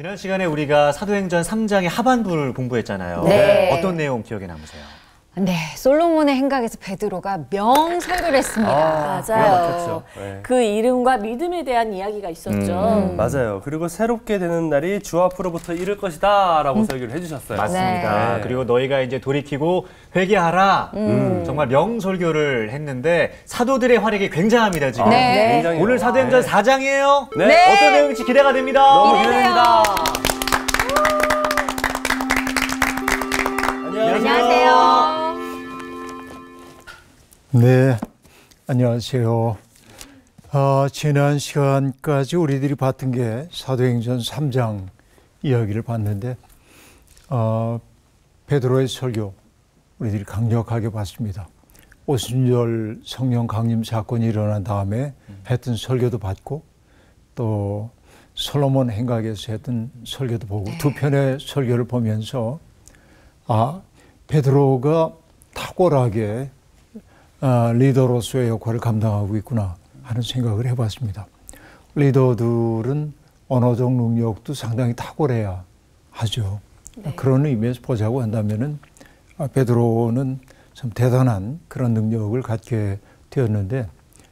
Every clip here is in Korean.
지난 시간에 우리가 사도행전 3장의 하반부를 공부했잖아요. 네. 어떤 내용 기억에 남으세요? 네, 솔로몬의 행각에서 베드로가 명설교를 했습니다. 맞아요. 네. 그 이름과 믿음에 대한 이야기가 있었죠. 맞아요. 그리고 새롭게 되는 날이 주 앞으로부터 이를 것이다 라고 설교를 해주셨어요. 맞습니다. 네. 그리고 너희가 이제 돌이키고 회개하라. 정말 명설교를 했는데 사도들의 활약이 굉장합니다, 지금. 네. 굉장히 오늘 사도행전 4장이에요. 네. 어떤 내용일지 기대가 됩니다. 너무 기대됩니다. 안녕하세요. 네, 안녕하세요. 지난 시간까지 우리들이 봤던 게 사도행전 3장 이야기를 봤는데 베드로의 설교 우리들이 강력하게 봤습니다. 오순절 성령 강림 사건이 일어난 다음에 했던 설교도 봤고 또 솔로몬 행각에서 했던 설교도 보고 두 편의 설교를 보면서 베드로가 탁월하게 리더로서의 역할을 감당하고 있구나 하는 생각을 해봤습니다. 리더들은 언어적 능력도 상당히 탁월해야 하죠. 네. 그런 의미에서 보자고 한다면은 베드로는 참 대단한 그런 능력을 갖게 되었는데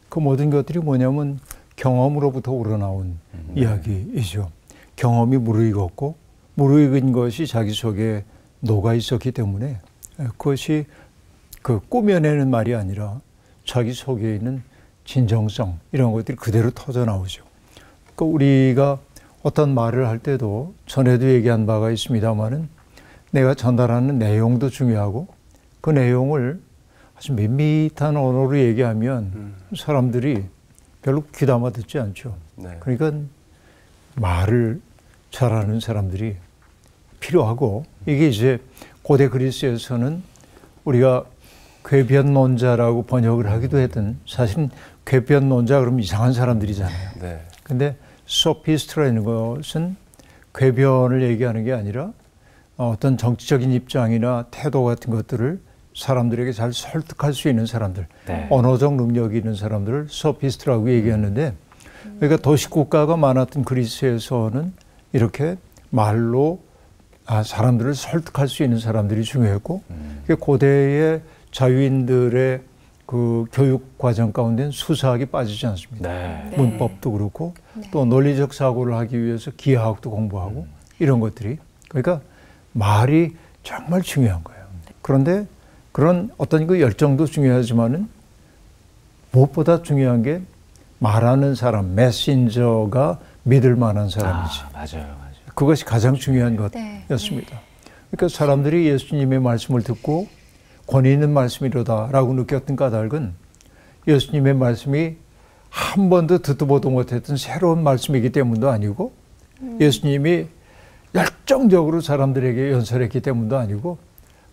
그 모든 것들이 뭐냐면 경험으로부터 우러나온 이야기이죠. 경험이 무르익었고 무르익은 것이 자기 속에 녹아 있었기 때문에 그것이 그 꾸며내는 말이 아니라 자기 속에 있는 진정성 이런 것들이 그대로 터져 나오죠. 그러니까 우리가 어떤 말을 할 때도 전에도 얘기한 바가 있습니다만은 내가 전달하는 내용도 중요하고 그 내용을 아주 밋밋한 언어로 얘기하면 사람들이 별로 귀담아 듣지 않죠. 네. 그러니까 말을 잘하는 사람들이 필요하고 이게 이제 고대 그리스에서는 우리가 궤변론자라고 번역을 하기도 했던 사실은 궤변론자 그러면 이상한 사람들이잖아요. 네. 근데 소피스트라는 것은 궤변을 얘기하는 게 아니라 어떤 정치적인 입장이나 태도 같은 것들을 사람들에게 잘 설득할 수 있는 사람들, 네. 언어적 능력이 있는 사람들을 소피스트라고 얘기했는데 그러니까 도시국가가 많았던 그리스에서는 이렇게 말로 사람들을 설득할 수 있는 사람들이 중요했고 고대의 자유인들의 그 교육 과정 가운데는 수사학이 빠지지 않습니다. 네. 문법도 그렇고 또 논리적 사고를 하기 위해서 기하학도 공부하고 이런 것들이 그러니까 말이 정말 중요한 거예요. 그런데 그런 어떤 그 열정도 중요하지만은 무엇보다 중요한 게 말하는 사람, 메신저가 믿을 만한 사람이지. 맞아요. 그것이 가장 중요한 것이었습니다. 그러니까 사람들이 예수님의 말씀을 듣고 권위 있는 말씀이로다라고 느꼈던 까닭은 예수님의 말씀이 한 번도 듣도 보도 못했던 새로운 말씀이기 때문도 아니고 예수님이 열정적으로 사람들에게 연설했기 때문도 아니고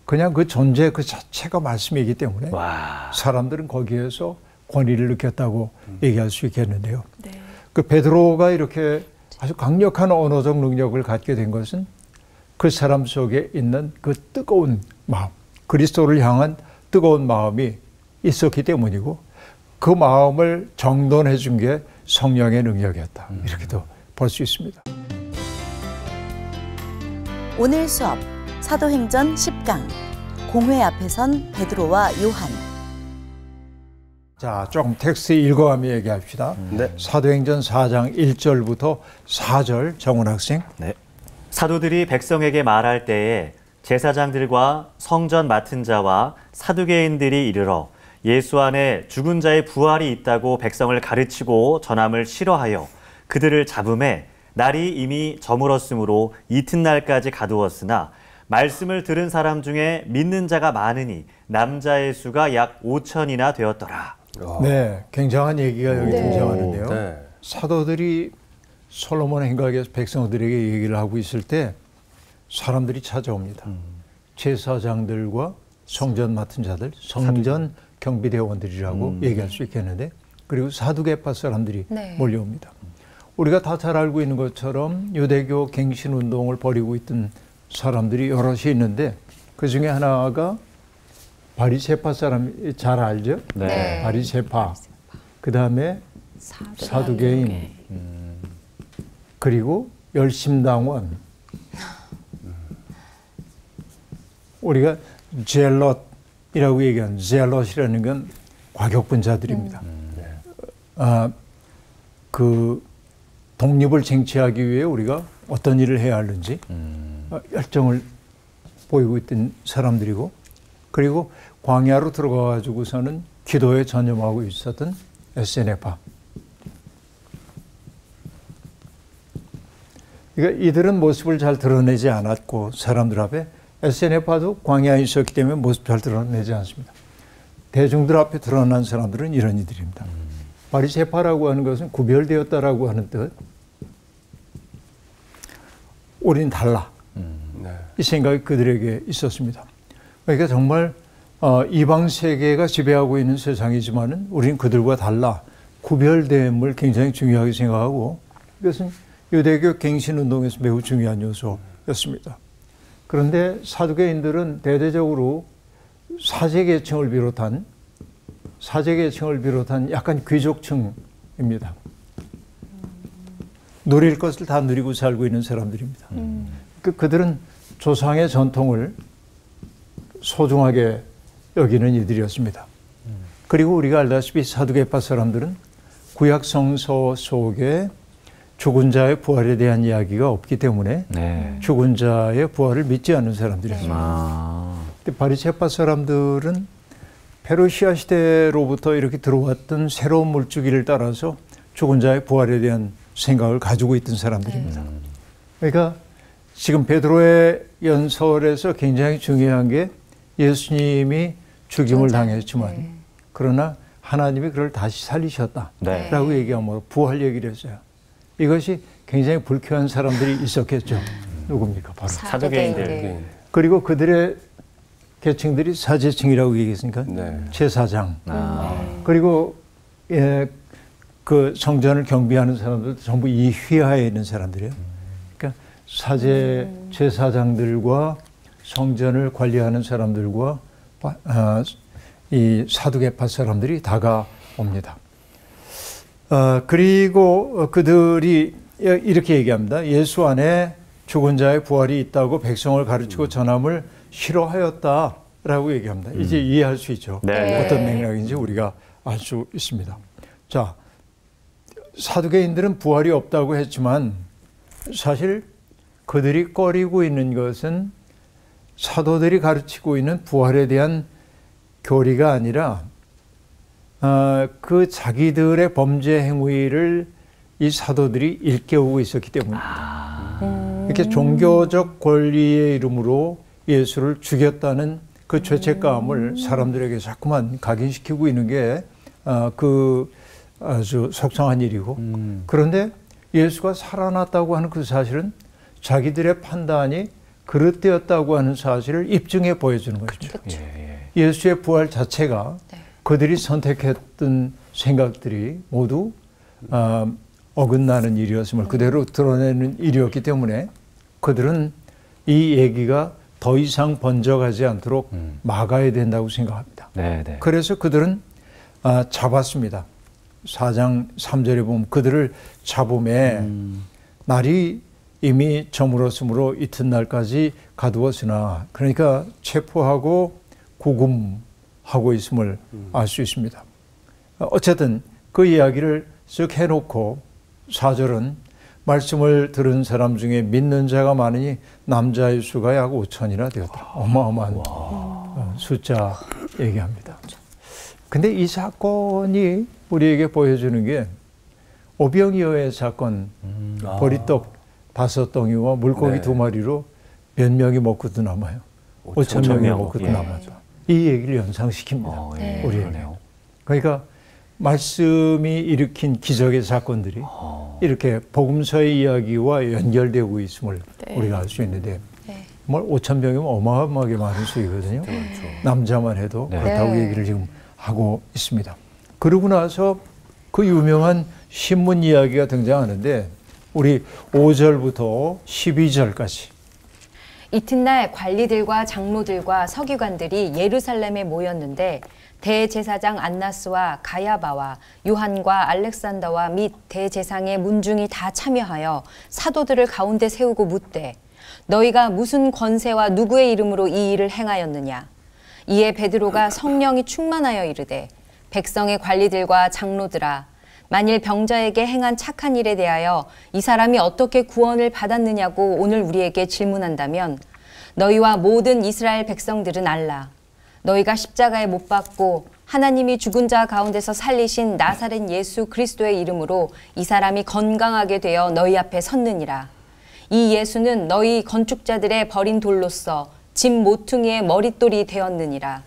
그냥 그 존재 그 자체가 말씀이기 때문에 사람들은 거기에서 권위를 느꼈다고 얘기할 수 있겠는데요. 네. 그 베드로가 이렇게 아주 강력한 언어적 능력을 갖게 된 것은 그 사람 속에 있는 그 뜨거운 마음, 그리스도를 향한 뜨거운 마음이 있었기 때문이고 그 마음을 정돈해 준 게 성령의 능력이었다. 이렇게도 볼 수 있습니다. 오늘 수업 사도행전 10강 공회 앞에 선 베드로와 요한. 자, 조금 텍스트 읽어가며 얘기합시다. 네. 사도행전 4장 1절부터 4절 정훈 학생. 네. 사도들이 백성에게 말할 때에 제사장들과 성전 맡은 자와 사두개인들이 이르러 예수 안에 죽은 자의 부활이 있다고 백성을 가르치고 전함을 싫어하여 그들을 잡음에 날이 이미 저물었으므로 이튿날까지 가두었으나 말씀을 들은 사람 중에 믿는 자가 많으니 남자의 수가 약 5천이나 되었더라. 네, 굉장한 얘기가 여기 등장하는데요. 네. 사도들이 솔로몬 행각에서 백성들에게 얘기를 하고 있을 때 사람들이 찾아옵니다. 제사장들과 성전 맡은 자들, 성전 경비대원들이라고 얘기할 수 있겠는데 그리고 사두개파 사람들이 몰려옵니다. 우리가 다 잘 알고 있는 것처럼 유대교 갱신운동을 벌이고 있던 사람들이 여럿이 있는데 그 중에 하나가 바리새파 사람 잘 알죠? 네. 바리새파. 그 다음에 사두개인. 그리고 열심당원, 우리가 젤럿이라고 얘기하는 젤럿이라는 건 과격분자들입니다. 그 독립을 쟁취하기 위해 우리가 어떤 일을 해야 하는지 열정을 보이고 있던 사람들이고, 그리고 광야로 들어가 가지고서는 기도에 전념하고 있었던 에세네파. 그러니까 이들은 모습을 잘 드러내지 않았고, 사람들 앞에 에세네파도 광야에 있었기 때문에 모습 잘 드러내지 않습니다. 대중들 앞에 드러난 사람들은 이런 이들입니다. 바리새파라고 하는 것은 구별되었다라고 하는 뜻. 우린 달라. 이 생각이 그들에게 있었습니다. 그러니까 정말 이방 세계가 지배하고 있는 세상이지만은 우리는 그들과 달라. 구별됨을 굉장히 중요하게 생각하고, 이것은 유대교 갱신운동에서 매우 중요한 요소였습니다. 그런데 사두개인들은 대대적으로 사제계층을 비롯한 약간 귀족층입니다. 누릴 것을 다 누리고 살고 있는 사람들입니다. 그들은 조상의 전통을 소중하게 여기는 이들이었습니다. 그리고 우리가 알다시피 사두개파 사람들은 구약 성서 속에 죽은 자의 부활에 대한 이야기가 없기 때문에 죽은 자의 부활을 믿지 않는 사람들이었습니다. 근데 바리새파 사람들은 페르시아 시대로부터 이렇게 들어왔던 새로운 물주기를 따라서 죽은 자의 부활에 대한 생각을 가지고 있던 사람들입니다. 그러니까 지금 베드로의 연설에서 굉장히 중요한 게 예수님이 죽임을 당했지만 그러나 하나님이 그를 다시 살리셨다라고 얘기하므로 부활 얘기를 했어요. 이것이 굉장히 불쾌한 사람들이 있었겠죠. 누굽니까? 바로 사두개인들. 그리고 그들의 계층들이 사제층이라고 얘기했으니까 제사장. 그리고 그 성전을 경비하는 사람들도 전부 이 휘하에 있는 사람들이에요. 그러니까 제사장들과 성전을 관리하는 사람들과 이 사두개파 사람들이 다가옵니다. 그리고 그들이 이렇게 얘기합니다. 예수 안에 죽은 자의 부활이 있다고 백성을 가르치고 전함을 싫어하였다라고 얘기합니다. 이제 이해할 수 있죠. 어떤 맥락인지 우리가 알 수 있습니다. 자, 사두개인들은 부활이 없다고 했지만 사실 그들이 꺼리고 있는 것은 사도들이 가르치고 있는 부활에 대한 교리가 아니라 그 자기들의 범죄 행위를 이 사도들이 일깨우고 있었기 때문입니다. 이렇게 종교적 권리의 이름으로 예수를 죽였다는 그 죄책감을 사람들에게 자꾸만 각인시키고 있는 게 그 아주 속상한 일이고, 그런데 예수가 살아났다고 하는 그 사실은 자기들의 판단이 그릇되었다고 하는 사실을 입증해 보여주는 것이죠. 예수의 부활 자체가 그들이 선택했던 생각들이 모두 어긋나는 일이었음을 그대로 드러내는 일이었기 때문에 그들은 이 얘기가 더 이상 번져가지 않도록 막아야 된다고 생각합니다. 그래서 그들은 잡았습니다. 4장 3절에 보면 그들을 잡음에 날이 이미 저물었으므로 이튿날까지 가두었으나, 그러니까 체포하고 구금하고 있음을 알 수 있습니다. 어쨌든 그 이야기를 쓱 해놓고 4절은 말씀을 들은 사람 중에 믿는 자가 많으니 남자의 수가 약 5천이나 되었다. 어마어마한 숫자 얘기합니다. 근데 이 사건이 우리에게 보여주는 게 오병이어의 사건, 보리떡 5덩이와 물고기 2마리로 몇 명이 먹고도 남아요. 5천 명이 먹고도 남아죠. 이 얘기를 연상시킵니다. 우리에게. 그러니까 말씀이 일으킨 기적의 사건들이 이렇게 복음서의 이야기와 연결되고 있음을 우리가 알 수 있는데, 정말 5천 명이면 어마어마하게 많은 수이거든요. 남자만 해도 그렇다고 얘기를 지금 하고 있습니다. 그러고 나서 그 유명한 신문 이야기가 등장하는데 우리 5절부터 12절까지 이튿날 관리들과 장로들과 서기관들이 예루살렘에 모였는데 대제사장 안나스와 가야바와 요한과 알렉산더와 및 대제상의 문중이 다 참여하여 사도들을 가운데 세우고 묻되 너희가 무슨 권세와 누구의 이름으로 이 일을 행하였느냐. 이에 베드로가 성령이 충만하여 이르되 백성의 관리들과 장로들아 만일 병자에게 행한 착한 일에 대하여 이 사람이 어떻게 구원을 받았느냐고 오늘 우리에게 질문한다면 너희와 모든 이스라엘 백성들은 알라. 너희가 십자가에 못 박고 하나님이 죽은 자 가운데서 살리신 나사렛 예수 그리스도의 이름으로 이 사람이 건강하게 되어 너희 앞에 섰느니라. 이 예수는 너희 건축자들의 버린 돌로서 집 모퉁이의 머릿돌이 되었느니라.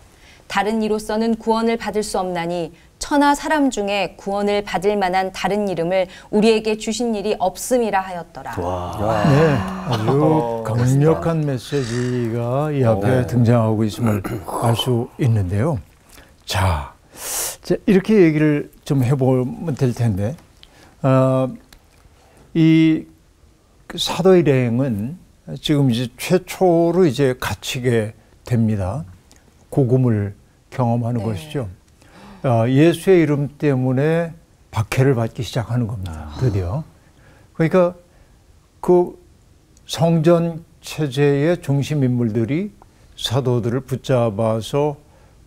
다른 이로서는 구원을 받을 수 없나니 천하 사람 중에 구원을 받을 만한 다른 이름을 우리에게 주신 일이 없음이라 하였더라. 네, 아주 강력한 메시지가 이 앞에 등장하고 있음을 알 수 있는데요. 자, 이렇게 얘기를 좀 해보면 될 텐데, 이 사도 일행은 지금 이제 최초로 이제 갇히게 됩니다. 고금을 경험하는 것이죠. 예수의 이름 때문에 박해를 받기 시작하는 겁니다. 드디어. 그러니까 그 성전 체제의 중심 인물들이 사도들을 붙잡아서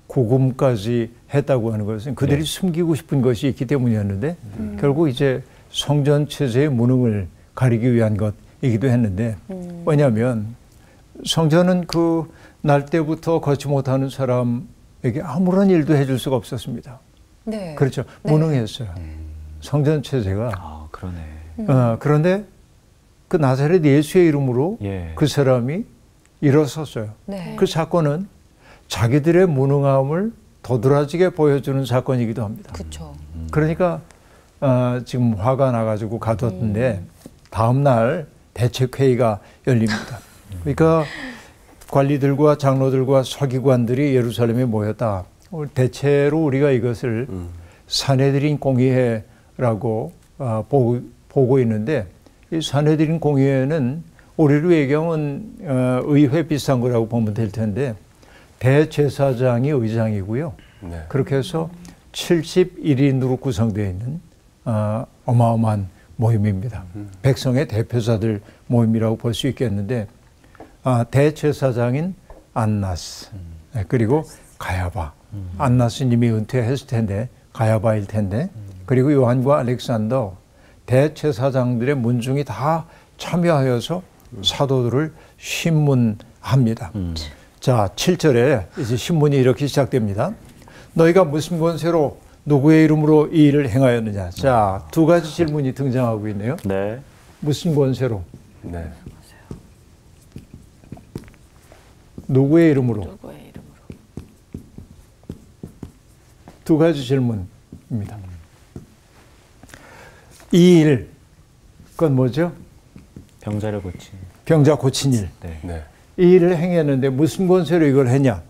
고금까지 했다고 하는 것은 그들이 숨기고 싶은 것이 있기 때문이었는데 결국 이제 성전 체제의 무능을 가리기 위한 것이기도 했는데 왜냐하면 성전은 그 날 때부터 걷지 못하는 사람에게 아무런 일도 해줄 수가 없었습니다. 네. 그렇죠. 네. 무능했어요. 성전 체제가. 아, 그러네. 그런데 그 나사렛 예수의 이름으로 예. 그 사람이 일어섰어요. 네. 그 사건은 자기들의 무능함을 도드라지게 보여주는 사건이기도 합니다. 그렇죠. 그러니까 지금 화가 나가지고 가뒀는데 다음 날 대책회의가 열립니다. 그러니까 관리들과 장로들과 서기관들이 예루살렘에 모였다. 대체로 우리가 이것을 사내들인 공의회라고 보고 있는데 이 사내들인 공의회는 우리로 얘기하면 의회 비슷한 거라고 보면 될 텐데 대제사장이 의장이고요. 네. 그렇게 해서 71인으로 구성되어 있는 어마어마한 모임입니다. 백성의 대표자들 모임이라고 볼 수 있겠는데 대제사장인 안나스 그리고 가야바 안나스님이 은퇴했을 텐데 가야바일 텐데 그리고 요한과 알렉산더 대제사장들의 문중이 다 참여하여서 사도들을 신문합니다. 자, 7절에 이제 신문이 이렇게 시작됩니다. 너희가 무슨 권세로 누구의 이름으로 이 일을 행하였느냐. 자, 두 가지 질문이 등장하고 있네요. 네. 무슨 권세로? 네. 누구의 이름으로? 누구의 이름으로? 두 가지 질문입니다. 이 일, 그건 뭐죠? 병자를 고친. 병자 고친 일. 네. 네. 이 일을 행했는데 무슨 권세로 이걸 했냐?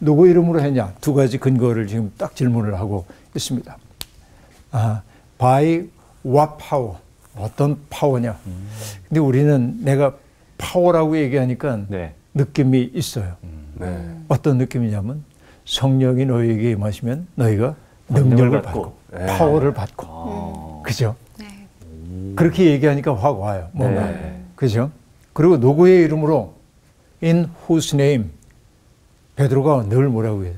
누구 이름으로 했냐? 두 가지 근거를 지금 딱 질문을 하고 있습니다. by what power? 어떤 파워냐? 근데 우리는 내가 파워라고 얘기하니까 네. 느낌이 있어요. 네. 어떤 느낌이냐면 성령이 너희에게 임하시면 너희가 능력을 받고 파워를 받고 그죠? 네. 그렇게 얘기하니까 확 와요. 뭔가. 네. 그죠? 그리고 누구의 이름으로 in whose name 베드로가 늘 뭐라고 해요?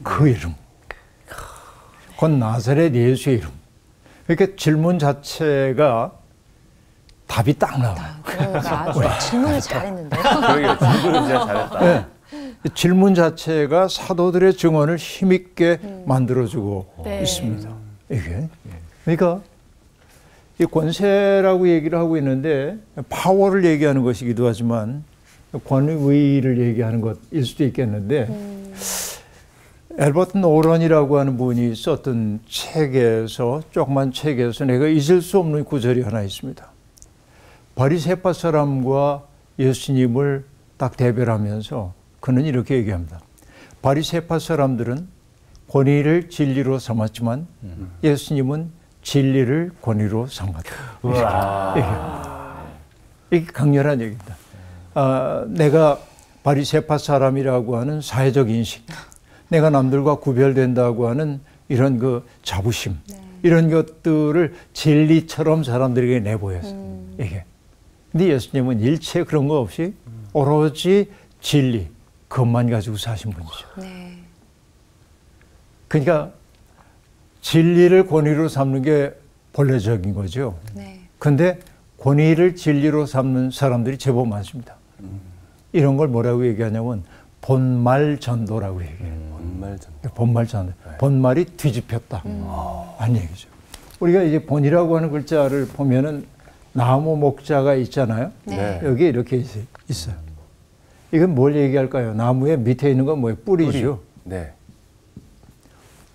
그 이름. 그건 나사렛 예수의 이름. 그러니까 질문 자체가 답이 딱 나와요. 아주 질문을 잘했는데요. 그러게요. 질문을 진짜 잘했다. 네. 질문 자체가 사도들의 증언을 힘있게 만들어주고 네. 있습니다. 이게. 그러니까 이 권세라고 얘기를 하고 있는데 파워를 얘기하는 것이기도 하지만 권위를 얘기하는 것일 수도 있겠는데 엘버튼 오런이라고 하는 분이 썼던 책에서 조그만 책에서 내가 잊을 수 없는 구절이 하나 있습니다. 바리새파 사람과 예수님을 딱 대별하면서 그는 이렇게 얘기합니다. 바리새파 사람들은 권위를 진리로 삼았지만 예수님은 진리를 권위로 삼았다. 이게 강렬한 얘기입니다. 내가 바리새파 사람이라고 하는 사회적 인식, 내가 남들과 구별된다고 하는 이런 그 자부심, 이런 것들을 진리처럼 사람들에게 내보였어요. 이게. 근데 예수님은 일체 그런 거 없이 오로지 진리, 그것만 가지고 사신 분이죠. 네. 그러니까 진리를 권위로 삼는 게 본래적인 거죠. 네. 근데 권위를 진리로 삼는 사람들이 제법 많습니다. 이런 걸 뭐라고 얘기하냐면 본말 전도라고 얘기해요. 본말 전도. 본말 전도. 본말이 뒤집혔다. 하는 얘기죠. 우리가 이제 본이라고 하는 글자를 보면은 나무 목자가 있잖아요. 네. 여기 이렇게 있어요. 이건 뭘 얘기할까요? 나무의 밑에 있는 건 뭐예요? 뿌리죠. 네.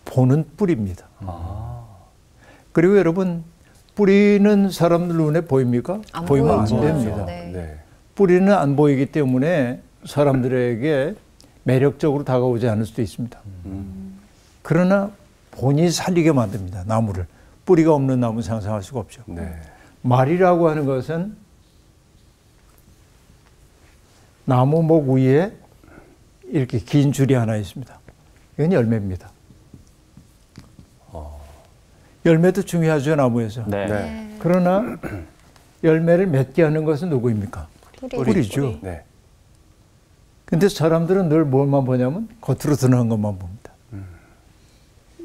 본은 뿌리입니다. 그리고 여러분, 뿌리는 사람들 눈에 보입니까? 안 보이면 안 보이죠. 됩니다. 네. 네. 뿌리는 안 보이기 때문에 사람들에게 매력적으로 다가오지 않을 수도 있습니다. 그러나 본이 살리게 만듭니다. 나무를. 뿌리가 없는 나무 상상할 수가 없죠. 네. 말이라고 하는 것은 나무목 위에 이렇게 긴 줄이 하나 있습니다. 이건 열매입니다. 열매도 중요하죠, 나무에서. 네. 네. 그러나 열매를 맺게 하는 것은 누구입니까? 뿌리죠. 네. 근데 사람들은 늘 뭘만 보냐면 겉으로 드러난 것만 봅니다.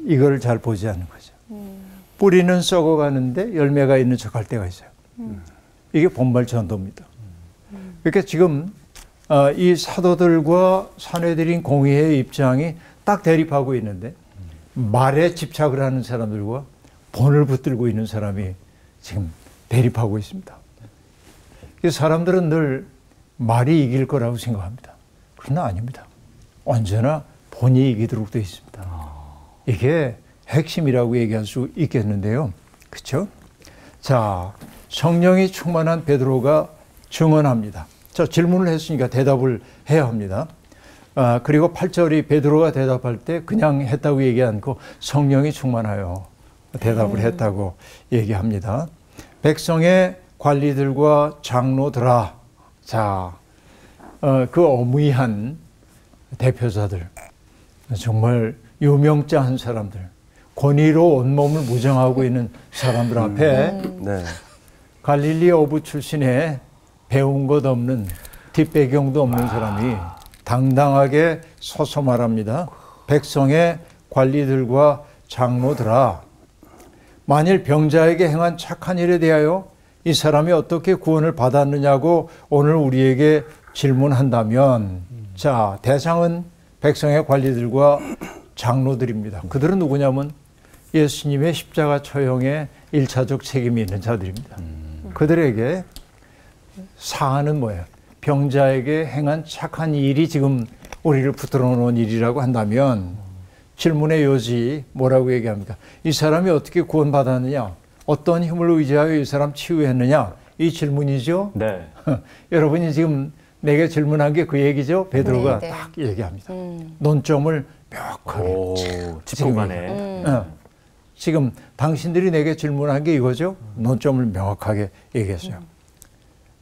이걸 잘 보지 않는 거죠. 뿌리는 썩어가는데 열매가 있는 척할 때가 있어요. 이게 본말 전도입니다. 그러니까 지금 이 사도들과 사내들인 공의의 입장이 딱 대립하고 있는데 말에 집착을 하는 사람들과 본을 붙들고 있는 사람이 지금 대립하고 있습니다. 사람들은 늘 말이 이길 거라고 생각합니다. 그러나 아닙니다. 언제나 본이 이기도록 되어 있습니다. 이게 핵심이라고 얘기할 수 있겠는데요. 그렇죠? 자, 성령이 충만한 베드로가 증언합니다. 자, 질문을 했으니까 대답을 해야 합니다. 그리고 8절이 베드로가 대답할 때 그냥 했다고 얘기 않고 성령이 충만하여 대답을 했다고 얘기합니다. 백성의 관리들과 장로들아, 자, 그 어무이한 대표자들, 정말 유명자한 사람들, 권위로 온몸을 무장하고 있는 사람들 앞에 네. 갈릴리 어부 출신의 배운 것 없는 뒷배경도 없는 사람이 당당하게 서서 말합니다. 백성의 관리들과 장로들아, 만일 병자에게 행한 착한 일에 대하여 이 사람이 어떻게 구원을 받았느냐고 오늘 우리에게 질문한다면, 자, 대상은 백성의 관리들과 장로들입니다. 그들은 누구냐면 예수님의 십자가 처형에 1차적 책임이 있는 자들입니다. 그들에게 사안은 뭐예요? 병자에게 행한 착한 일이 지금 우리를 붙들어 놓은 일이라고 한다면 질문의 요지 뭐라고 얘기합니까? 이 사람이 어떻게 구원받았느냐? 어떤 힘을 의지하여 이 사람 치유했느냐? 이 질문이죠. 네. 여러분이 지금 내게 질문한 게 그 얘기죠. 베드로가 네, 네. 딱 얘기합니다. 논점을 명확하게. 오, 짚고가네. 지금 당신들이 내게 질문한 게 이거죠. 논점을 명확하게 얘기했어요.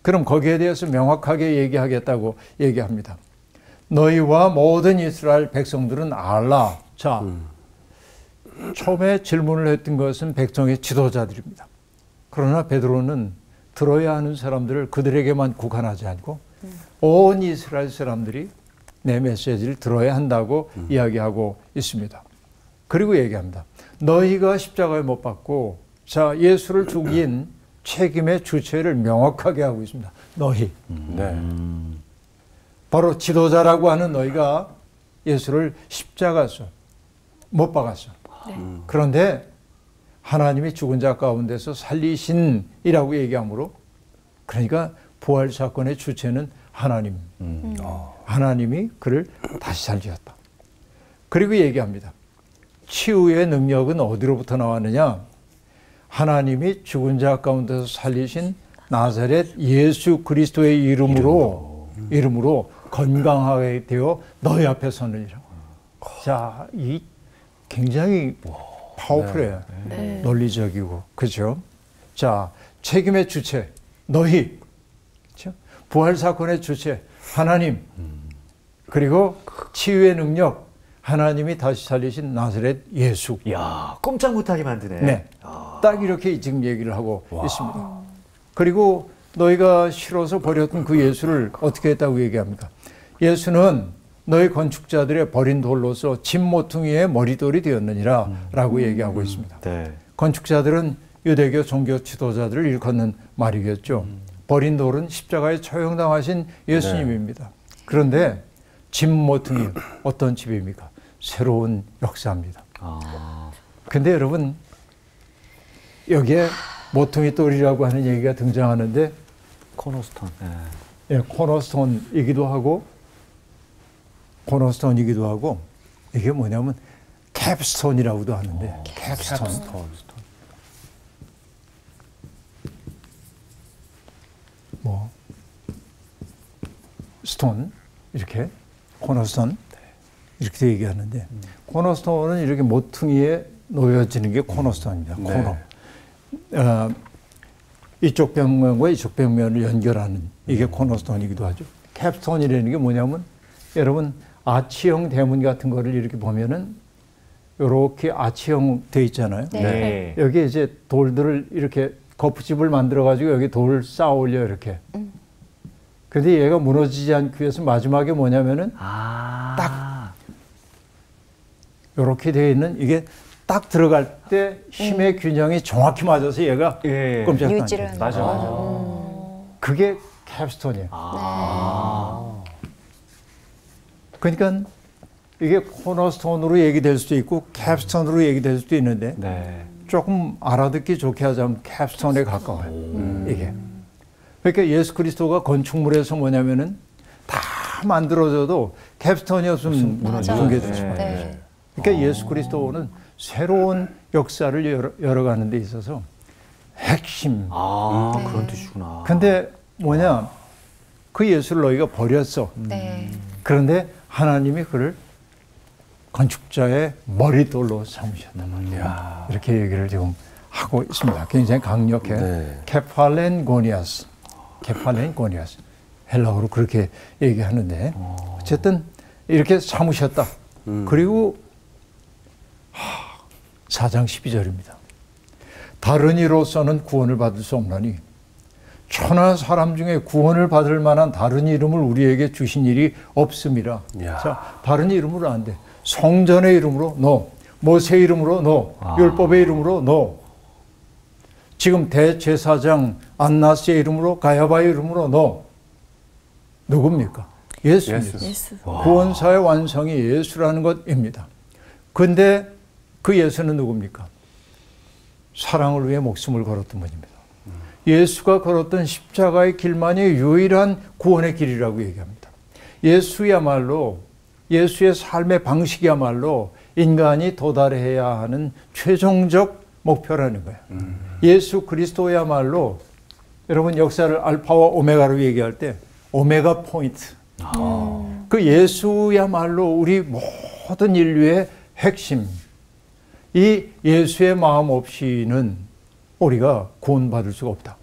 그럼 거기에 대해서 명확하게 얘기하겠다고 얘기합니다. 너희와 모든 이스라엘 백성들은 알라. 자, 처음에 질문을 했던 것은 백성의 지도자들입니다. 그러나 베드로는 들어야 하는 사람들을 그들에게만 국한하지 않고 온 이스라엘 사람들이 내 메시지를 들어야 한다고 이야기하고 있습니다. 그리고 얘기합니다. 너희가 십자가에 못 박고 자, 예수를 죽인 책임의 주체를 명확하게 하고 있습니다. 너희. 네. 바로 지도자라고 하는 너희가 예수를 십자가에서 못 박았어. 그런데 하나님이 죽은 자 가운데서 살리신이라고 얘기하므로, 그러니까 부활 사건의 주체는 하나님. 하나님이 그를 다시 살리셨다. 그리고 얘기합니다. 치유의 능력은 어디로부터 나왔느냐? 하나님이 죽은 자 가운데서 살리신 나사렛 예수 그리스도의 이름으로 건강하게 되어 너희 앞에 서느니라. 자, 이 굉장히 파워풀해요. 네. 논리적이고, 그렇죠? 자, 책임의 주체 너희. 그렇죠? 부활 사건의 주체 하나님, 그리고 치유의 능력 하나님이 다시 살리신 나사렛 예수. 야, 꼼짝 못하게 만드네. 네, 딱 이렇게 지금 얘기를 하고 있습니다. 그리고 너희가 싫어서 버렸던 그 예수를 어떻게 했다고 얘기합니까? 예수는 너희 건축자들의 버린 돌로서 집 모퉁이의 머리돌이 되었느니라 라고 얘기하고 있습니다. 네. 건축자들은 유대교 종교 지도자들을 일컫는 말이겠죠. 버린 돌은 십자가에 처형당하신 예수님입니다. 그런데 집 모퉁이 어떤 집입니까? 새로운 역사입니다. 근데 여러분 여기에 모퉁이 돌이라고 하는 얘기가 등장하는데 코너스톤. 네. 예, 코너스톤이기도 하고 이게 뭐냐면 캡스톤이라고도 하는데 캡스톤. 뭐 스톤 이렇게 코너스톤 이렇게 얘기하는데 코너스톤은 이렇게 모퉁이에 놓여지는 게 코너스톤입니다. 코너. 이쪽 벽면과 이쪽 벽면을 연결하는 이게 코너스톤이기도 하죠. 캡스톤이라는 게 뭐냐면 여러분 아치형 대문 같은 거를 이렇게 보면은 이렇게 아치형 돼 있잖아요. 네. 여기 이제 돌들을 이렇게 거푸집을 만들어 가지고 여기 돌을 쌓아 올려 이렇게. 근데 얘가 무너지지 않기 위해서 마지막에 뭐냐면은 딱 이렇게 되어 있는 이게 딱 들어갈 때 힘의 균형이 정확히 맞아서 얘가 꼼짝 안 유지를 하는 맞아. 그게 캡스톤이에요. 그러니까 이게 코너스톤으로 얘기될 수도 있고 캡스톤으로 얘기될 수도 있는데 네. 조금 알아듣기 좋게 하자면 캡스톤에 가까워요. 이게. 그러니까 예수 그리스도가 건축물에서 뭐냐면은 다 만들어져도 캡스톤이 없으면 붕괴될 수밖에 없어요. 그러니까 예수 그리스도는 새로운 역사를 열어가는 데 있어서 핵심. 그런 뜻이구나. 근데 뭐냐, 그 예수를 너희가 버렸어. 그런데 하나님이 그를 건축자의 머리돌로 삼으셨단 말이야. 이렇게 얘기를 지금 하고 있습니다. 굉장히 강력해. 케팔렌 고니아스. 헬라어로 그렇게 얘기하는데 어쨌든 이렇게 삼으셨다. 그리고 4장 12절입니다. 다른 이로서는 구원을 받을 수 없나니 천하 사람 중에 구원을 받을 만한 다른 이름을 우리에게 주신 일이 없음이라. 자, 다른 이름으로 안 돼. 성전의 이름으로 no. 모세 이름으로 no. 율법의 이름으로 no. 지금 대제사장 안나스의 이름으로 가야바의 이름으로 no. 누굽니까? 예수입니다. 구원사의 완성이 예수라는 것입니다. 근데 그 예수는 누굽니까? 사랑을 위해 목숨을 걸었던 분입니다. 예수가 걸었던 십자가의 길만이 유일한 구원의 길이라고 얘기합니다. 예수야말로, 예수의 삶의 방식이야말로 인간이 도달해야 하는 최종적 목표라는 거예요. 예수 그리스도야말로 여러분 역사를 알파와 오메가로 얘기할 때 오메가 포인트. 그 예수야말로 우리 모든 인류의 핵심. 이 예수의 마음 없이는 우리가 구원받을 수가 없다.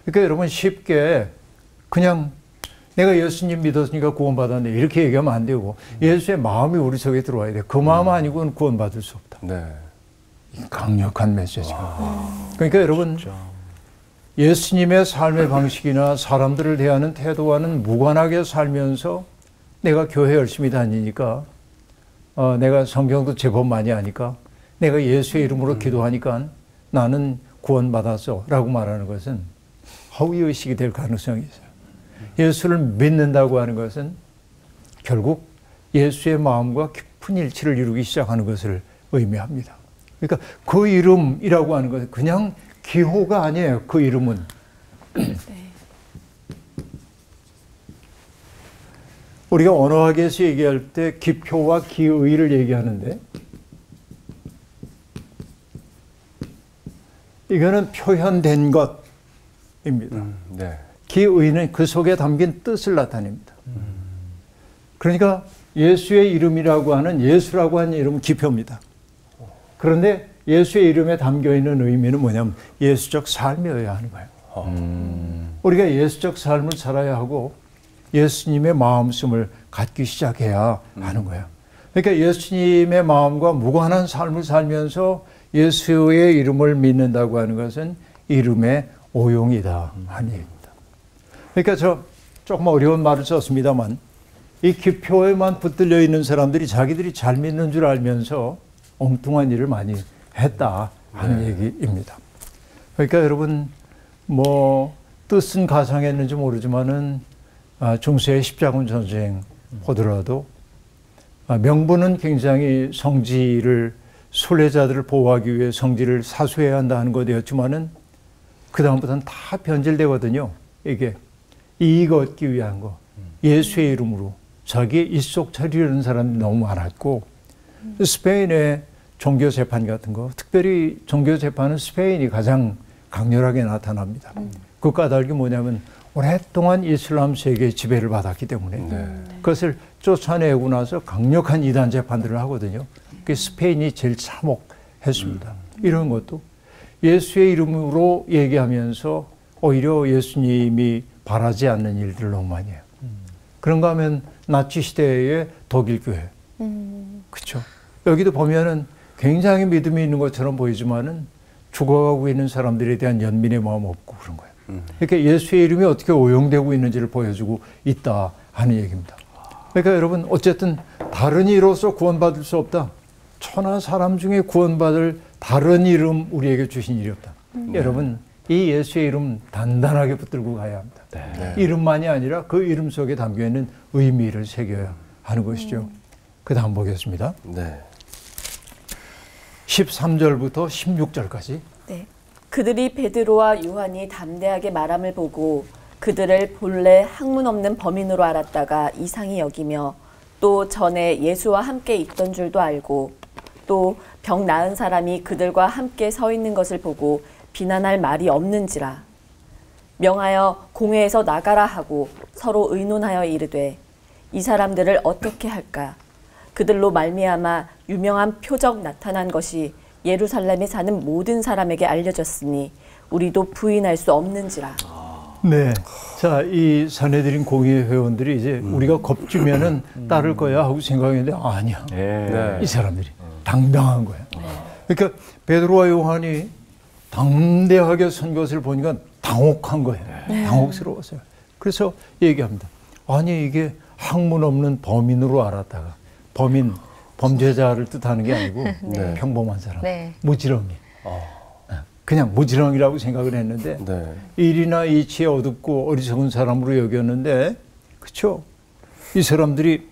그러니까 여러분 쉽게 그냥 내가 예수님 믿었으니까 구원받았네 이렇게 얘기하면 안 되고 예수의 마음이 우리 속에 들어와야 돼. 그 마음 아니고는 구원받을 수 없다. 강력한 메시지가. 그러니까 여러분 예수님의 삶의 방식이나 사람들을 대하는 태도와는 무관하게 살면서 내가 교회 열심히 다니니까 내가 성경도 제법 많이 아니까 내가 예수의 이름으로 기도하니까 나는 구원받았어 라고 말하는 것은 허위의식이 될 가능성이 있어요. 예수를 믿는다고 하는 것은 결국 예수의 마음과 깊은 일치를 이루기 시작하는 것을 의미합니다. 그러니까 그 이름이라고 하는 것은 그냥 기호가 아니에요. 그 이름은. 우리가 언어학에서 얘기할 때 기표와 기의를 얘기하는데 이거는 표현된 것입니다. 기의는 그 속에 담긴 뜻을 나타냅니다. 그러니까 예수의 이름이라고 하는 예수라고 하는 이름은 기표입니다. 그런데 예수의 이름에 담겨 있는 의미는 뭐냐면 예수적 삶이어야 하는 거예요. 우리가 예수적 삶을 살아야 하고 예수님의 마음씀을 갖기 시작해야 하는 거예요. 그러니까 예수님의 마음과 무관한 삶을 살면서 예수의 이름을 믿는다고 하는 것은 이름의 오용이다 하는 얘기입니다. 그러니까 저 조금 어려운 말을 썼습니다만 이 기표에만 붙들려 있는 사람들이 자기들이 잘 믿는 줄 알면서 엉뚱한 일을 많이 했다 하는 얘기입니다. 그러니까 여러분 뭐 뜻은 가상했는지 모르지만은 중세의 십자군 전쟁 보더라도 명분은 굉장히 성지를 순례자들을 보호하기 위해 성지를 사수해야 한다는 것이었지만은 그 다음부터는 다 변질되거든요. 이게 이익 얻기 위한 거, 예수의 이름으로 자기의 입속 차리려는 사람이 너무 많았고 스페인의 종교 재판 같은 거, 특별히 종교 재판은 스페인이 가장 강렬하게 나타납니다. 그 까닭이 뭐냐면 오랫동안 이슬람 세계의 지배를 받았기 때문에 그것을 쫓아내고 나서 강력한 이단 재판들을 하거든요. 그 스페인이 제일 참혹했습니다. 이런 것도 예수의 이름으로 얘기하면서 오히려 예수님이 바라지 않는 일들을 너무 많이 해요. 그런가 하면 나치 시대의 독일 교회, 그렇죠. 여기도 보면은 굉장히 믿음이 있는 것처럼 보이지만은 죽어가고 있는 사람들에 대한 연민의 마음 없고 그런 거예요. 그러니까 예수의 이름이 어떻게 오용되고 있는지를 보여주고 있다 하는 얘기입니다. 그러니까 여러분 어쨌든 다른 이로서 구원받을 수 없다. 천하 사람 중에 구원받을 다른 이름 우리에게 주신 일이 없다. 여러분 이 예수의 이름 단단하게 붙들고 가야 합니다. 이름만이 아니라 그 이름 속에 담겨있는 의미를 새겨야 하는 것이죠. 그 다음 보겠습니다. 13절부터 16절까지. 네. 그들이 베드로와 요한이 담대하게 말함을 보고 그들을 본래 학문 없는 범인으로 알았다가 이상히 여기며 또 전에 예수와 함께 있던 줄도 알고 또 병 나은 사람이 그들과 함께 서 있는 것을 보고 비난할 말이 없는지라 명하여 공회에서 나가라 하고 서로 의논하여 이르되 이 사람들을 어떻게 할까 그들로 말미암아 유명한 표적 나타난 것이 예루살렘에 사는 모든 사람에게 알려졌으니 우리도 부인할 수 없는지라. 네. 자, 이 산헤드린 공회 회원들이 이제 우리가 겁주면은 따를 거야 하고 생각했는데 아니야. 이 사람들이 당당한 거야. 그러니까 베드로와 요한이 담대하게 선 것을 보니까 당혹한 거예요. 당혹스러웠어요. 그래서 얘기합니다. 아니 이게 학문 없는 범인으로 알았다가 범죄자를 뜻하는 게 아니고 평범한 사람, 무지렁이. 그냥 무지렁이라고 생각을 했는데 일이나 이치에 어둡고 어리석은 사람으로 여겼는데 그렇죠? 이 사람들이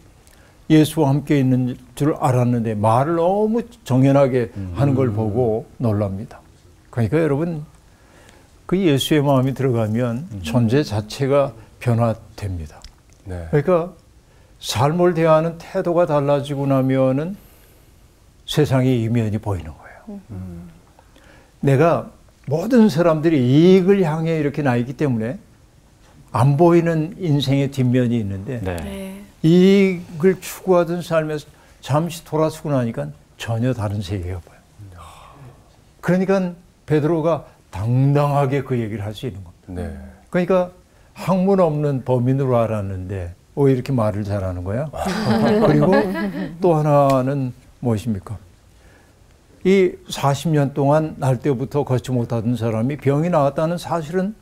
예수와 함께 있는 줄 알았는데 말을 너무 정연하게 하는 걸 보고 놀랍니다. 그러니까 여러분 그 예수의 마음이 들어가면 존재 자체가 변화됩니다. 그러니까 삶을 대하는 태도가 달라지고 나면은 세상의 이면이 보이는 거예요. 내가 모든 사람들이 이익을 향해 이렇게 나 있기 때문에 안 보이는 인생의 뒷면이 있는데 이익을 추구하던 삶에서 잠시 돌아서고 나니까 전혀 다른 세계가 보여요. 그러니까 베드로가 당당하게 그 얘기를 할 수 있는 겁니다. 그러니까 학문 없는 범인으로 알았는데 왜 이렇게 말을 잘하는 거야? 그리고 또 하나는 무엇입니까? 이 40년 동안 날 때부터 걷지 못하던 사람이 병이 나왔다는 사실은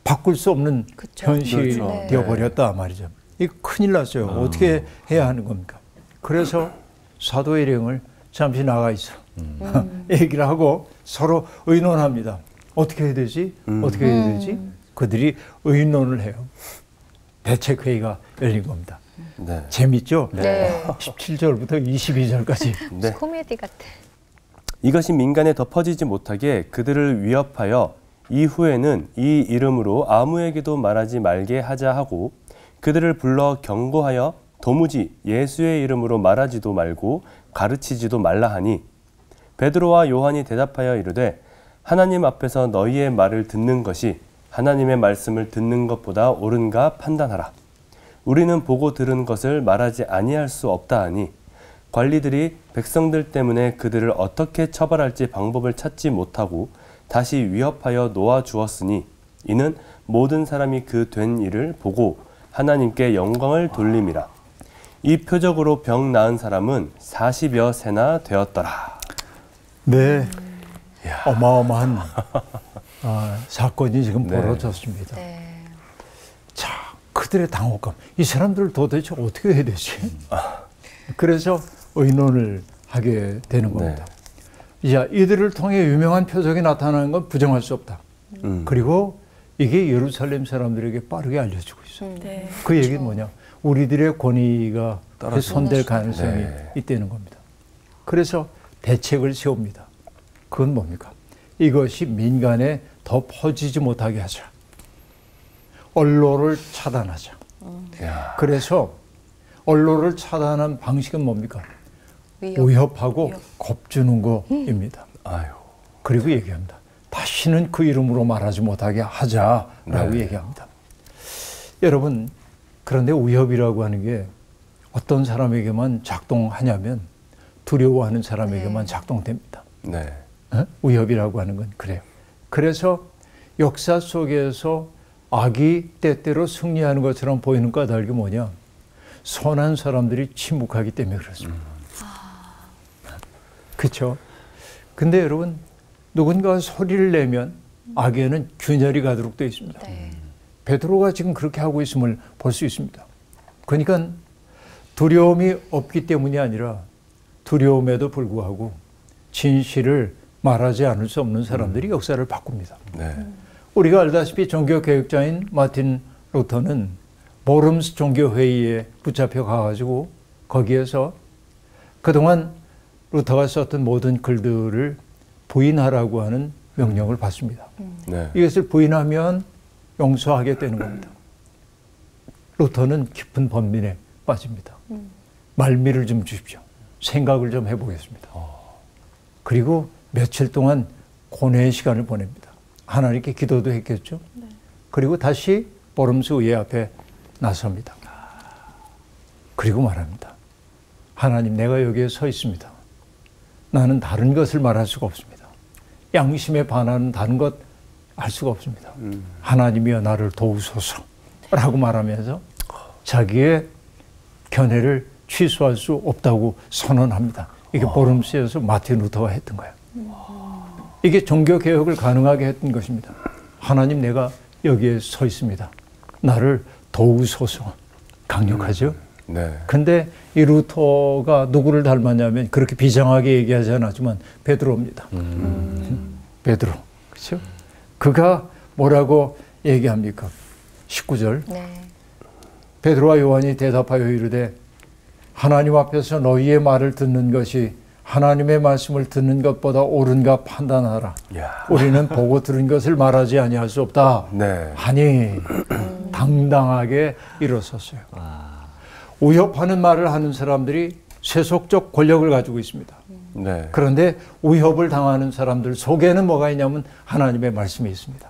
바꿀 수 없는 현실이 되어버렸다 말이죠. 이거 큰일 났어요. 어떻게 해야 하는 겁니까? 그래서 사도 일행을 잠시 나가 있어. 얘기를 하고 서로 의논합니다. 어떻게 해야 되지? 어떻게 해야 되지? 그들이 의논을 해요. 대책회의가 열린 겁니다. 재밌죠? 17절부터 22절까지. 코미디 같아. 이것이 민간에 더 퍼지지 못하게 그들을 위협하여 이후에는 이 이름으로 아무에게도 말하지 말게 하자 하고 그들을 불러 경고하여 도무지 예수의 이름으로 말하지도 말고 가르치지도 말라 하니 베드로와 요한이 대답하여 이르되 하나님 앞에서 너희의 말을 듣는 것이 하나님의 말씀을 듣는 것보다 옳은가 판단하라. 우리는 보고 들은 것을 말하지 아니할 수 없다 하니 관리들이 백성들 때문에 그들을 어떻게 처벌할지 방법을 찾지 못하고 다시 위협하여 놓아 주었으니 이는 모든 사람이 그 된 일을 보고 하나님께 영광을 돌림이라. 이 표적으로 병 나은 사람은 40여 세나 되었더라. 네, 어마어마한 사건이 지금 네. 벌어졌습니다. 네. 자, 그들의 당혹감. 이 사람들을 도대체 어떻게 해야 되지? 그래서 의논을 하게 되는 겁니다. 자, 이들을 통해 유명한 표적이 나타나는 건 부정할 수 없다. 그리고 이게 예루살렘 사람들에게 빠르게 알려지고 있어요. 네. 그 얘기는 뭐냐? 우리들의 권위가 훼손될 가능성이 네. 있다는 겁니다. 그래서 대책을 세웁니다. 그건 뭡니까? 이것이 민간에 더 퍼지지 못하게 하자. 언로를 차단하자. 그래서 언로를 차단한 방식은 뭡니까? 위협하고 겁주는 거입니다. 아유. 그리고 얘기합니다. 다시는 그 이름으로 말하지 못하게 하자라고 얘기합니다. 여러분, 그런데 위협이라고 하는 게 어떤 사람에게만 작동하냐면 두려워하는 사람에게만 작동됩니다. 네. 위협이라고 하는 건 그래요. 그래서 역사 속에서 악이 때때로 승리하는 것처럼 보이는 까닭이 뭐냐? 선한 사람들이 침묵하기 때문에 그렇습니다. 그렇죠? 근데 여러분, 누군가 소리를 내면 악에는 균열이 가도록 되어 있습니다. 네. 베드로가 지금 그렇게 하고 있음을 볼 수 있습니다. 그러니까 두려움이 없기 때문이 아니라 두려움에도 불구하고 진실을 말하지 않을 수 없는 사람들이 역사를 바꿉니다. 네. 우리가 알다시피 종교개혁자인 마틴 루터는 모름스 종교회의에 붙잡혀 가가지고 거기에서 그동안 루터가 썼던 모든 글들을 부인하라고 하는 명령을 받습니다. 네. 이것을 부인하면 용서하게 되는 겁니다. 루터는 깊은 번민에 빠집니다. 말미를 좀 주십시오. 생각을 좀 해보겠습니다. 그리고 며칠 동안 고뇌의 시간을 보냅니다. 하나님께 기도도 했겠죠. 그리고 다시 모름스 의회 앞에 나섭니다. 그리고 말합니다. 하나님, 내가 여기에 서 있습니다. 나는 다른 것을 말할 수가 없습니다. 양심에 반하는 다른 것 할 수가 없습니다. 하나님이여 나를 도우소서 라고 말하면서 자기의 견해를 취소할 수 없다고 선언합니다. 이게 모름스에서 마틴 루터가 했던 거예요. 이게 종교개혁을 가능하게 했던 것입니다. 하나님, 내가 여기에 서 있습니다. 나를 도우소서. 강력하죠? 네. 근데 이 루터가 누구를 닮았냐면 그렇게 비장하게 얘기하지 않았지만 베드로입니다. 베드로. 그렇죠? 그가 뭐라고 얘기합니까? 19절. 네. 베드로와 요한이 대답하여 이르되 하나님 앞에서 너희의 말을 듣는 것이 하나님의 말씀을 듣는 것보다 옳은가 판단하라. 야. 우리는 보고 들은 것을 말하지 아니할 수 없다. 네. 하니 당당하게 일어섰어요. 위협하는 말을 하는 사람들이 세속적 권력을 가지고 있습니다. 네. 그런데 위협을 당하는 사람들 속에는 뭐가 있냐면 하나님의 말씀이 있습니다.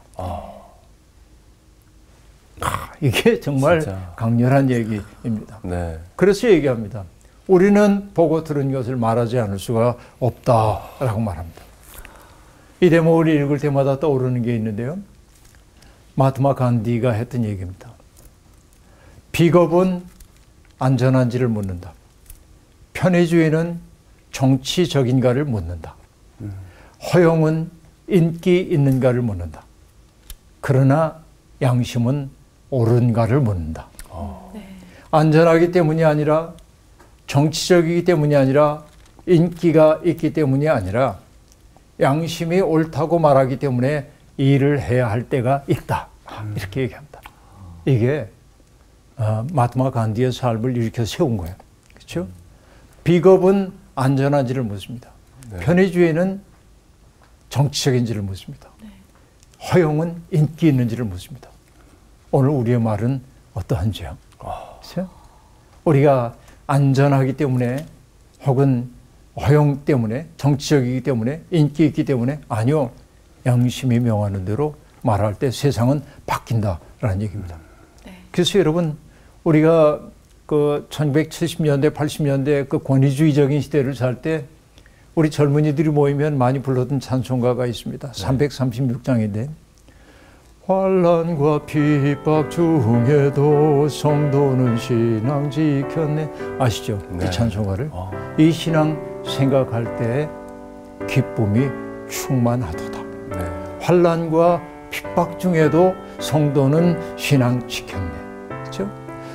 이게 정말 진짜. 강렬한 얘기입니다. 네. 그래서 얘기합니다. 우리는 보고 들은 것을 말하지 않을 수가 없다라고 말합니다. 이 대목을 읽을 때마다 떠오르는 게 있는데요. 마하트마 간디가 했던 얘기입니다. 비겁은 안전한지를 묻는다. 편의주의는 정치적인가를 묻는다. 허용은 인기 있는가를 묻는다. 그러나 양심은 옳은가를 묻는다. 안전하기 때문이 아니라 정치적이기 때문이 아니라 인기가 있기 때문이 아니라 양심이 옳다고 말하기 때문에 일을 해야 할 때가 있다. 이렇게 얘기합니다. 이게 마하트마 간디의 삶을 일으켜 세운 거예요. 그렇죠? 비겁은 안전한지를 묻습니다. 편의주의는 정치적인지를 묻습니다. 허용은 인기 있는지를 묻습니다. 오늘 우리의 말은 어떠한지요? 그렇죠? 우리가 안전하기 때문에 혹은 허용 때문에 정치적이기 때문에 인기 있기 때문에 아니요. 양심이 명하는 대로 말할 때 세상은 바뀐다라는 얘기입니다. 그래서 여러분 우리가 그 1970년대 80년대 그 권위주의적인 시대를 살 때 우리 젊은이들이 모이면 많이 불렀던 찬송가가 있습니다. 336장인데 환난과 핍박 중에도 성도는 신앙 지켰네. 아시죠? 네. 이 찬송가를. 이 신앙 생각할 때 기쁨이 충만하도다. 네. 환난과 핍박 중에도 성도는 신앙 지켰네. 그렇죠?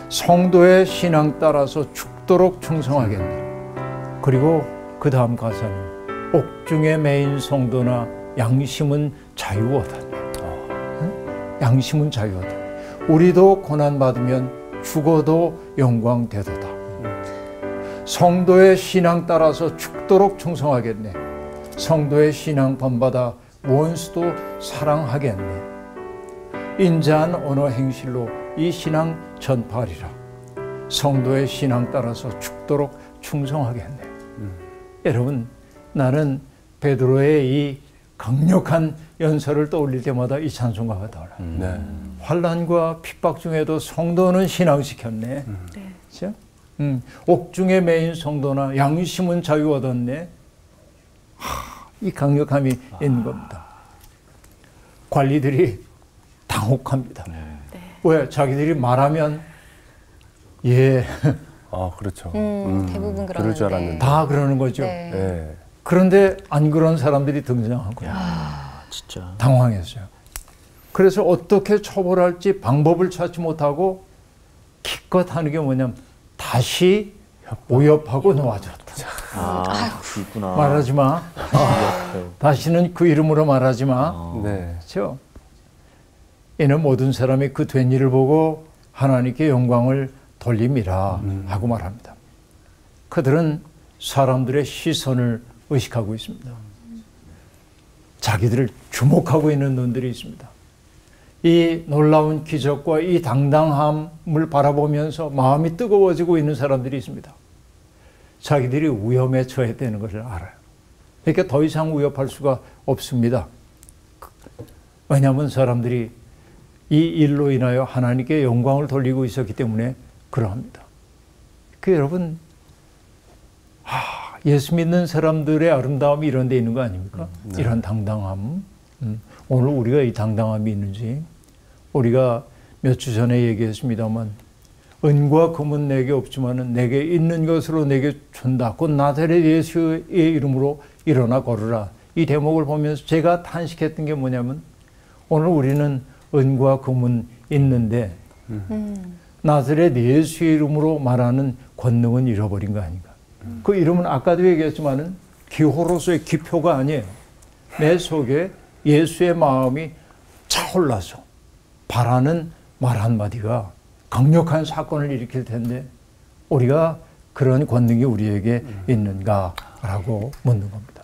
성도의 신앙 따라서 죽도록 충성하겠네. 그리고 그 다음 가사는 옥중에 매인 성도나 양심은 자유 얻었네. 양심은 자유 얻었네. 우리도 고난 받으면 죽어도 영광 되도다. 성도의 신앙 따라서 죽도록 충성하겠네. 성도의 신앙 본받아 원수도 사랑하겠네. 인자한 언어 행실로 이 신앙 전파하리라. 성도의 신앙 따라서 죽도록 충성하겠네. 여러분, 나는 베드로의 이 강력한 연설을 떠올릴 때마다 이 찬송가가 떠올라요. 네. 환난과 핍박 중에도 성도는 신앙 지켰네. 그렇죠? 옥중에 매인 성도나 양심은 자유 얻었네. 이 강력함이 있는 겁니다. 관리들이 당혹합니다. 왜? 자기들이 말하면 예. 그렇죠. 대부분 그럴 줄 그러는데. 알았는데. 다 그러는 거죠. 네. 네. 그런데 안 그런 사람들이 등장하고요. 진짜. 당황했어요. 그래서 어떻게 처벌할지 방법을 찾지 못하고 기껏 하는 게 뭐냐면 다시 오협하고 놓아줬다. 있구나. 말하지 마. 다시는 그 이름으로 말하지 마. 네. 그렇죠? 이는 모든 사람이 그 된 일을 보고 하나님께 영광을 돌림이라 하고 말합니다. 그들은 사람들의 시선을 의식하고 있습니다. 자기들을 주목하고 있는 눈들이 있습니다. 이 놀라운 기적과 이 당당함을 바라보면서 마음이 뜨거워지고 있는 사람들이 있습니다. 자기들이 위험에 처했다는 것을 알아요. 그러니까 더 이상 위협할 수가 없습니다. 왜냐하면 사람들이 이 일로 인하여 하나님께 영광을 돌리고 있었기 때문에 그러합니다. 여러분, 예수 믿는 사람들의 아름다움이 이런 데 있는 거 아닙니까? 네. 이런 당당함. 오늘 우리가 이 당당함이 있는지, 우리가 몇 주 전에 얘기했습니다만, 은과 금은 내게 없지만은 내게 있는 것으로 내게 준다. 곧 나사렛 예수의 이름으로 일어나 걸으라. 이 대목을 보면서 제가 탄식했던 게 뭐냐면, 오늘 우리는 은과 금은 있는데 나사렛 예수의 이름으로 말하는 권능은 잃어버린 거 아닌가. 그 이름은 아까도 얘기했지만은 기호로서의 기표가 아니에요. 내 속에 예수의 마음이 차올라서 바라는 말 한마디가 강력한 사건을 일으킬 텐데 우리가 그런 권능이 우리에게 있는가라고 묻는 겁니다.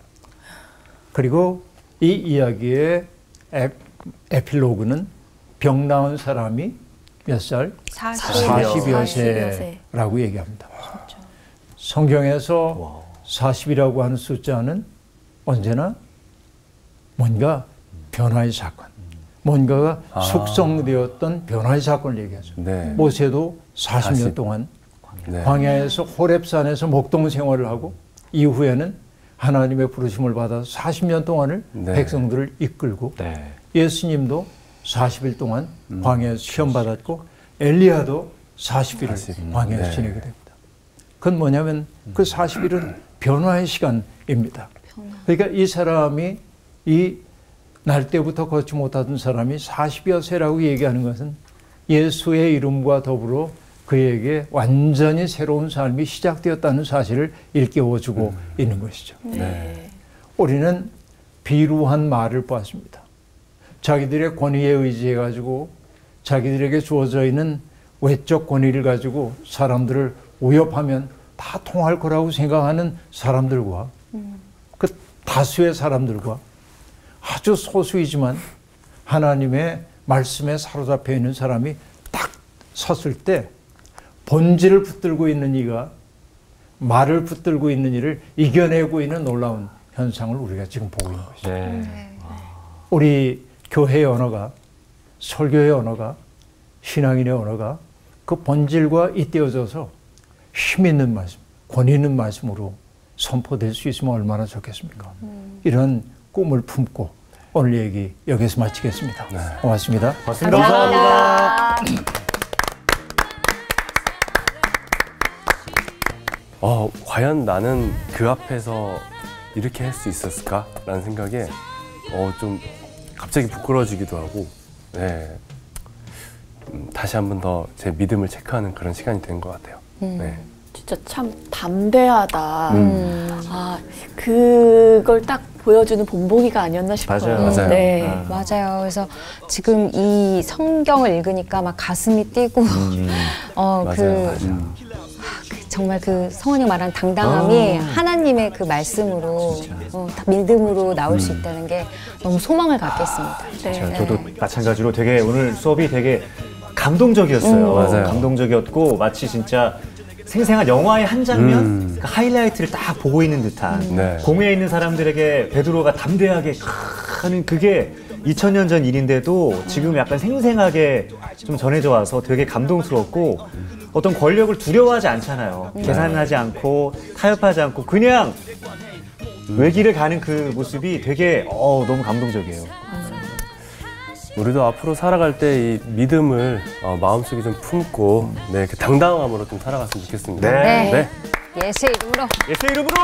그리고 이 이야기의 에필로그는 병 나은 사람이 몇 살? 40여 세라고 얘기합니다. 성경에서 40이라고 하는 숫자는 언제나 뭔가 변화의 사건, 뭔가가 숙성되었던 변화의 사건을 얘기하죠. 네. 모세도 40년 동안 네. 광야에서 호렙산에서 목동 생활을 하고 이후에는 하나님의 부르심을 받아서 40년 동안을 네. 백성들을 이끌고 네. 예수님도 40일 동안 광야에서 시험 받았고 엘리야도 40일을 광야에서 네. 지내게 됩니다. 그건 뭐냐면 그 40일은 변화의 시간입니다. 그러니까 이 사람이 이 날 때부터 걷지 못하던 사람이 40여 세라고 얘기하는 것은 예수의 이름과 더불어 그에게 완전히 새로운 삶이 시작되었다는 사실을 일깨워주고 있는 것이죠. 네. 우리는 비루한 말을 보았습니다. 자기들의 권위에 의지해가지고 자기들에게 주어져 있는 외적 권위를 가지고 사람들을 위협하면 다 통할 거라고 생각하는 사람들과 그 다수의 사람들과 아주 소수이지만 하나님의 말씀에 사로잡혀 있는 사람이 딱 섰을 때 본질을 붙들고 있는 이가 말을 붙들고 있는 이를 이겨내고 있는 놀라운 현상을 우리가 지금 보고 있는 것이죠. 네. 우리 교회의 언어가, 설교의 언어가, 신앙인의 언어가 그 본질과 잇대어져서 힘 있는 말씀, 권위 있는 말씀으로 선포될 수 있으면 얼마나 좋겠습니까? 이런 꿈을 품고 오늘 얘기 여기서 마치겠습니다. 고맙습니다. 감사합니다. 과연 나는 그 앞에서 이렇게 할 수 있었을까? 라는 생각에 좀 갑자기 부끄러워지기도 하고 네. 다시 한 번 더 제 믿음을 체크하는 그런 시간이 된 것 같아요. 네. 진짜 참 담대하다. 아, 그걸 딱 보여주는 본보기가 아니었나 싶어요. 맞아요. 네. 맞아요. 그래서 지금 이 성경을 읽으니까 막 가슴이 뛰고 맞아요. 정말 그 성원이 말한 당당함이 하나님의 그 말씀으로 다 믿음으로 나올 수 있다는 게 너무 소망을 갖겠습니다. 네. 저도 마찬가지로 되게 오늘 수업이 되게 감동적이었어요. 맞아요. 감동적이었고 마치 진짜 생생한 영화의 한 장면, 그 하이라이트를 딱 보고 있는 듯한 네. 공회에 있는 사람들에게 베드로가 담대하게 하는 그게 2000년 전 일인데도 지금 약간 생생하게 좀 전해져 와서 되게 감동스럽고 어떤 권력을 두려워하지 않잖아요. 계산하지 않고 타협하지 않고 그냥 외길을 가는 그 모습이 되게 너무 감동적이에요. 우리도 앞으로 살아갈 때 이 믿음을 마음속에 좀 품고 네, 그 당당함으로 좀 살아갔으면 좋겠습니다. 네. 예수의 이름으로. 예수의 이름으로!